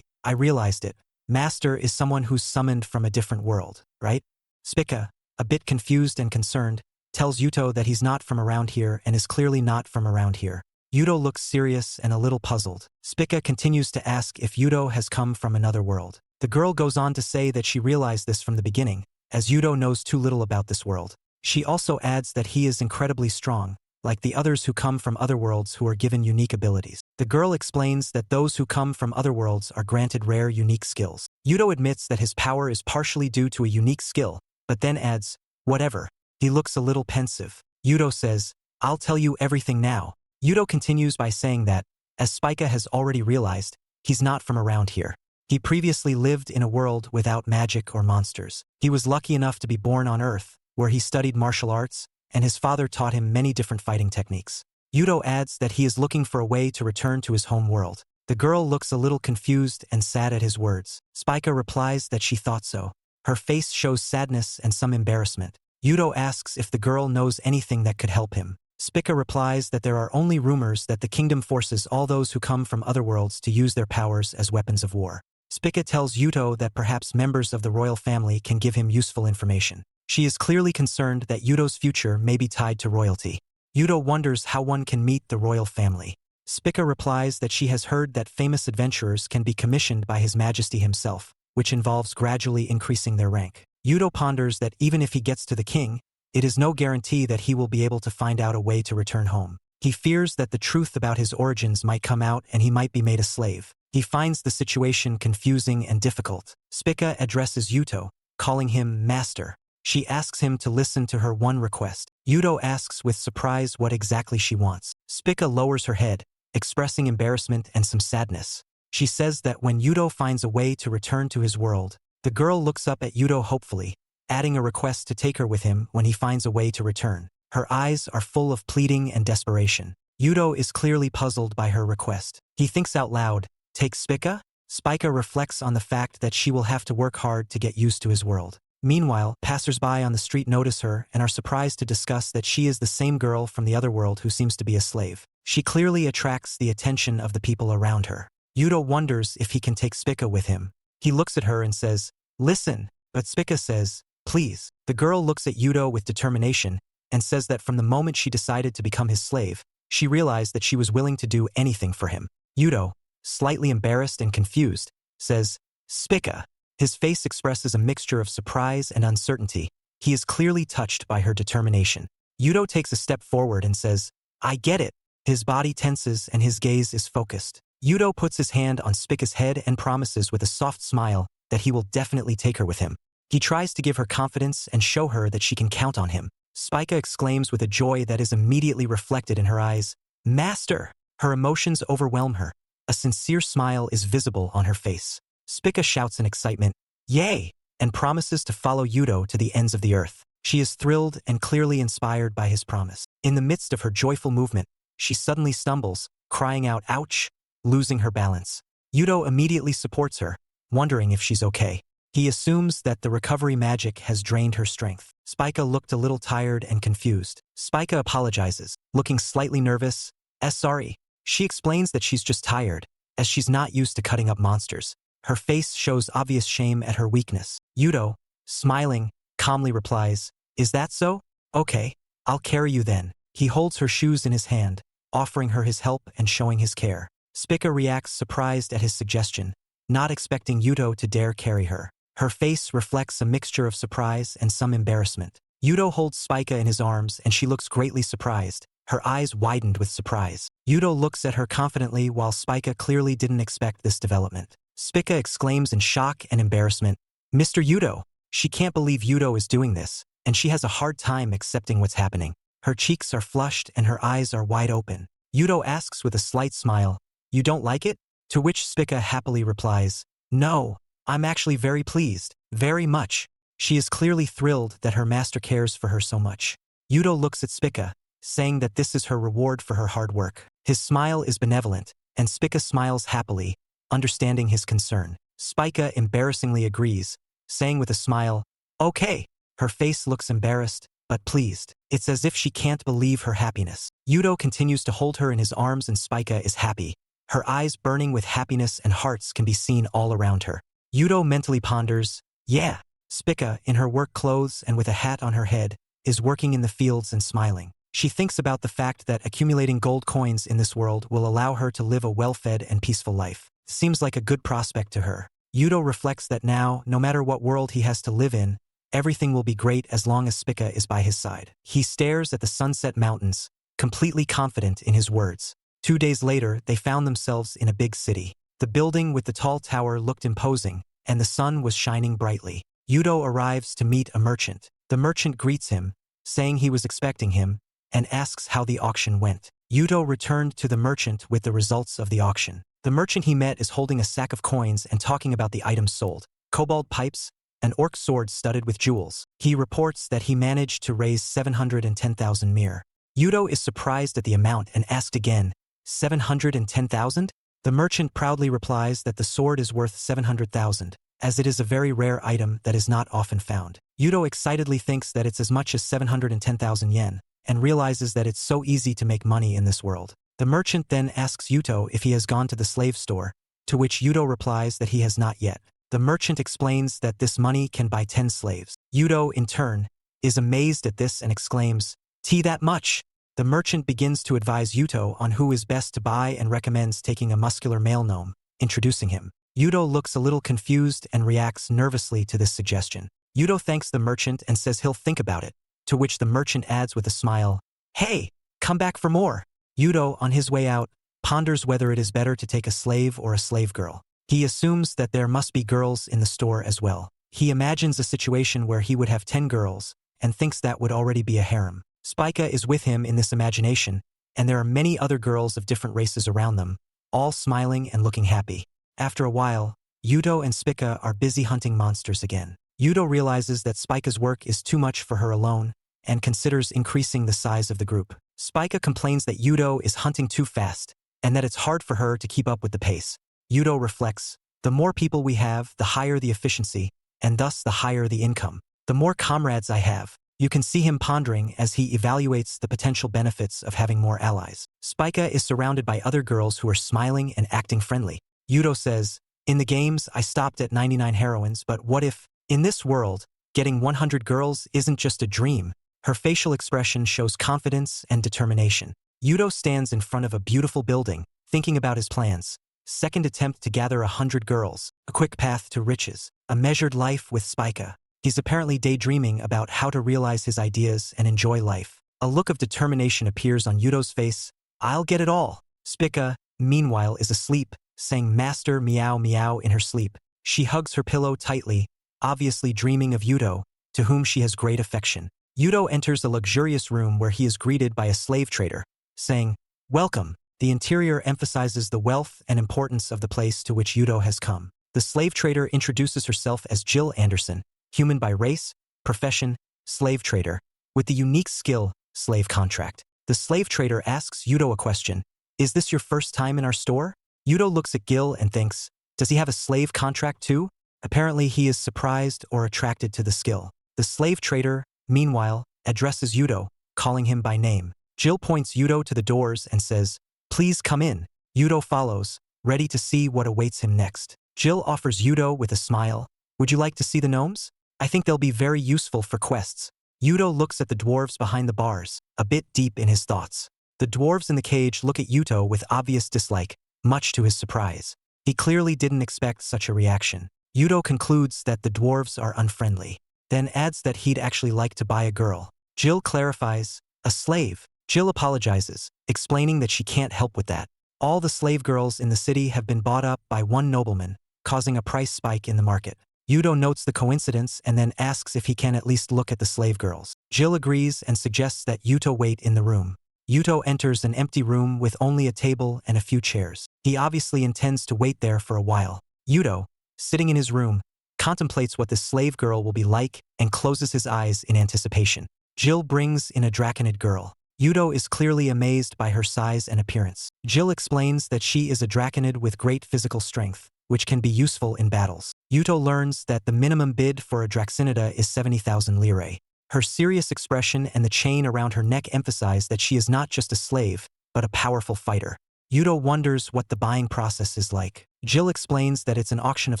I realized it. Master is someone who's summoned from a different world, right?" Spika, a bit confused and concerned, tells Yuto that he's not from around here and is clearly not from around here. Yuto looks serious and a little puzzled. Spika continues to ask if Yuto has come from another world. The girl goes on to say that she realized this from the beginning, as Yuto knows too little about this world. She also adds that he is incredibly strong, like the others who come from other worlds who are given unique abilities. The girl explains that those who come from other worlds are granted rare unique skills. Yuto admits that his power is partially due to a unique skill, but then adds, "Whatever." He looks a little pensive. Yuto says, "I'll tell you everything now." Yuto continues by saying that, as Spika has already realized, he's not from around here. He previously lived in a world without magic or monsters. He was lucky enough to be born on Earth, where he studied martial arts, and his father taught him many different fighting techniques. Yuto adds that he is looking for a way to return to his home world. The girl looks a little confused and sad at his words. Spika replies that she thought so. Her face shows sadness and some embarrassment. Yuto asks if the girl knows anything that could help him. Spika replies that there are only rumors that the kingdom forces all those who come from other worlds to use their powers as weapons of war. Spika tells Yuto that perhaps members of the royal family can give him useful information. She is clearly concerned that Yuto's future may be tied to royalty. Yuto wonders how one can meet the royal family. Spika replies that she has heard that famous adventurers can be commissioned by His Majesty himself, which involves gradually increasing their rank. Yuto ponders that even if he gets to the king, it is no guarantee that he will be able to find out a way to return home. He fears that the truth about his origins might come out and he might be made a slave. He finds the situation confusing and difficult. Spika addresses Yuto, calling him Master. She asks him to listen to her one request. Yuto asks with surprise what exactly she wants. Spika lowers her head, expressing embarrassment and some sadness. She says that when Yuto finds a way to return to his world, the girl looks up at Yuto hopefully, adding a request to take her with him when he finds a way to return. Her eyes are full of pleading and desperation. Yuto is clearly puzzled by her request. He thinks out loud, "Take Spika?" Spika reflects on the fact that she will have to work hard to get used to his world. Meanwhile, passers-by on the street notice her and are surprised to discuss that she is the same girl from the other world who seems to be a slave. She clearly attracts the attention of the people around her. Yuto wonders if he can take Spika with him. He looks at her and says, "Listen," but Spika says, "Please." The girl looks at Yuto with determination and says that from the moment she decided to become his slave, She realized that she was willing to do anything for him. Yudo, slightly embarrassed and confused, says, Spika. His face expresses a mixture of surprise and uncertainty. He is clearly touched by her determination. Yudo takes a step forward and says, I get it. His body tenses and his gaze is focused. Yudo puts his hand on Spika's head and promises with a soft smile that he will definitely take her with him. He tries to give her confidence and show her that she can count on him. Spika exclaims with a joy that is immediately reflected in her eyes, Master! Her emotions overwhelm her. A sincere smile is visible on her face. Spika shouts in excitement, Yay! And promises to follow Yudo to the ends of the earth. She is thrilled and clearly inspired by his promise. In the midst of her joyful movement, she suddenly stumbles, crying out, Ouch! Losing her balance. Yudo immediately supports her, wondering if she's okay. He assumes that the recovery magic has drained her strength. Spika looked a little tired and confused. Spika apologizes, looking slightly nervous. Sorry. She explains that she's just tired, as she's not used to cutting up monsters. Her face shows obvious shame at her weakness. Yudo, smiling, calmly replies, Is that so? Okay, I'll carry you then. He holds her shoes in his hand, offering her his help and showing his care. Spika reacts surprised at his suggestion, not expecting Yudo to dare carry her. Her face reflects a mixture of surprise and some embarrassment. Yudo holds Spika in his arms and she looks greatly surprised, her eyes widened with surprise. Yudo looks at her confidently while Spika clearly didn't expect this development. Spika exclaims in shock and embarrassment, Mr. Yudo! She can't believe Yudo is doing this, and she has a hard time accepting what's happening. Her cheeks are flushed and her eyes are wide open. Yudo asks with a slight smile, You don't like it? To which Spika happily replies, No, I'm actually very pleased, very much. She is clearly thrilled that her master cares for her so much. Yudo looks at Spika, saying that this is her reward for her hard work. His smile is benevolent, and Spika smiles happily, understanding his concern. Spika embarrassingly agrees, saying with a smile, Okay. Her face looks embarrassed, but pleased. It's as if she can't believe her happiness. Yudo continues to hold her in his arms and Spika is happy. Her eyes burning with happiness and hearts can be seen all around her. Yudo mentally ponders, Yeah. Spika, in her work clothes and with a hat on her head, is working in the fields and smiling. She thinks about the fact that accumulating gold coins in this world will allow her to live a well-fed and peaceful life. Seems like a good prospect to her. Yudo reflects that now, no matter what world he has to live in, everything will be great as long as Spika is by his side. He stares at the sunset mountains, completely confident in his words. 2 days later, they found themselves in a big city. The building with the tall tower looked imposing, and the sun was shining brightly. Yudo arrives to meet a merchant. The merchant greets him, saying he was expecting him, and asks how the auction went. Yudo returned to the merchant with the results of the auction. The merchant he met is holding a sack of coins and talking about the items sold. Kobold pipes, an orc sword studded with jewels. He reports that he managed to raise 710,000 mir. Yudo is surprised at the amount and asked again, 710,000? The merchant proudly replies that the sword is worth 700,000, as it is a very rare item that is not often found. Yudo excitedly thinks that it's as much as 710,000 yen, and realizes that it's so easy to make money in this world. The merchant then asks Yudo if he has gone to the slave store, to which Yudo replies that he has not yet. The merchant explains that this money can buy 10 slaves. Yudo, in turn, is amazed at this and exclaims, That much! The merchant begins to advise Yudo on who is best to buy and recommends taking a muscular male gnome, introducing him. Yudo looks a little confused and reacts nervously to this suggestion. Yudo thanks the merchant and says he'll think about it, to which the merchant adds with a smile, Hey, come back for more. Yudo, on his way out, ponders whether it is better to take a slave or a slave girl. He assumes that there must be girls in the store as well. He imagines a situation where he would have 10 girls, and thinks that would already be a harem. Spika is with him in this imagination, and there are many other girls of different races around them, all smiling and looking happy. After a while, Yudo and Spika are busy hunting monsters again. Yudo realizes that Spika's work is too much for her alone, and considers increasing the size of the group. Spika complains that Yudo is hunting too fast, and that it's hard for her to keep up with the pace. Yudo reflects, The more people we have, the higher the efficiency, and thus the higher the income. The more comrades I have. You can see him pondering as he evaluates the potential benefits of having more allies. Spika is surrounded by other girls who are smiling and acting friendly. Yudo says, In the games, I stopped at 99 heroines, but what if, in this world, getting 100 girls isn't just a dream? Her facial expression shows confidence and determination. Yudo stands in front of a beautiful building, thinking about his plans. Second attempt to gather 100 girls, a quick path to riches, a measured life with Spika. He's apparently daydreaming about how to realize his ideas and enjoy life. A look of determination appears on Yudo's face. I'll get it all. Spika, meanwhile, is asleep, saying master meow meow in her sleep. She hugs her pillow tightly, obviously dreaming of Yudo, to whom she has great affection. Yudo enters a luxurious room where he is greeted by a slave trader, saying, "Welcome." The interior emphasizes the wealth and importance of the place to which Yudo has come. The slave trader introduces herself as Jill Anderson, human by race, profession, slave trader, with the unique skill, slave contract. The slave trader asks Yudo a question. Is this your first time in our store? Yudo looks at Gil and thinks, does he have a slave contract too? Apparently he is surprised or attracted to the skill. The slave trader, meanwhile, addresses Yudo, calling him by name. Jill points Yudo to the doors and says, please come in. Yudo follows, ready to see what awaits him next. Jill offers Yudo with a smile. Would you like to see the gnomes? I think they'll be very useful for quests. Yudo looks at the dwarves behind the bars, a bit deep in his thoughts. The dwarves in the cage look at Yudo with obvious dislike, much to his surprise. He clearly didn't expect such a reaction. Yudo concludes that the dwarves are unfriendly, then adds that he'd actually like to buy a girl. Jill clarifies, a slave. Jill apologizes, explaining that she can't help with that. All the slave girls in the city have been bought up by one nobleman, causing a price spike in the market. Yudo notes the coincidence and then asks if he can at least look at the slave girls. Jill agrees and suggests that Yudo wait in the room. Yudo enters an empty room with only a table and a few chairs. He obviously intends to wait there for a while. Yudo, sitting in his room, contemplates what the slave girl will be like and closes his eyes in anticipation. Jill brings in a draconid girl. Yudo is clearly amazed by her size and appearance. Jill explains that she is a draconid with great physical strength, which can be useful in battles. Yudo learns that the minimum bid for a draxinida is 70,000 lire. Her serious expression and the chain around her neck emphasize that she is not just a slave, but a powerful fighter. Yudo wonders what the buying process is like. Jill explains that it's an auction of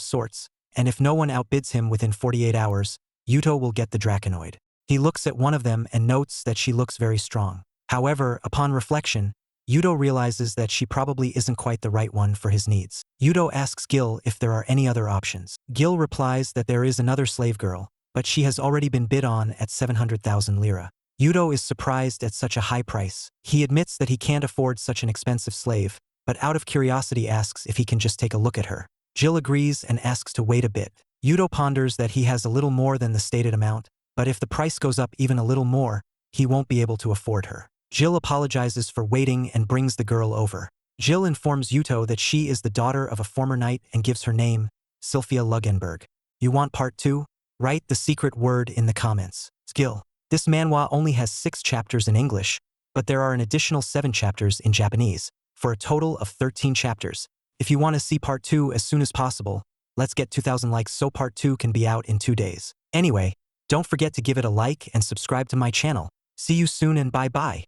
sorts, and if no one outbids him within 48 hours, Yudo will get the draconoid. He looks at one of them and notes that she looks very strong. However, upon reflection, Yudo realizes that she probably isn't quite the right one for his needs. Yudo asks Gil if there are any other options. Gil replies that there is another slave girl, but she has already been bid on at 700,000 lira. Yudo is surprised at such a high price. He admits that he can't afford such an expensive slave, but out of curiosity asks if he can just take a look at her. Jill agrees and asks to wait a bit. Yudo ponders that he has a little more than the stated amount, but if the price goes up even a little more, he won't be able to afford her. Jill apologizes for waiting and brings the girl over. Jill informs Yudo that she is the daughter of a former knight and gives her name, Sylphia Lugenberg. You want part 2? Write the secret word in the comments. Gil. This manhwa only has 6 chapters in English, but there are an additional 7 chapters in Japanese, for a total of 13 chapters. If you want to see part 2 as soon as possible, let's get 2,000 likes so part 2 can be out in 2 days. Anyway, don't forget to give it a like and subscribe to my channel. See you soon and bye-bye.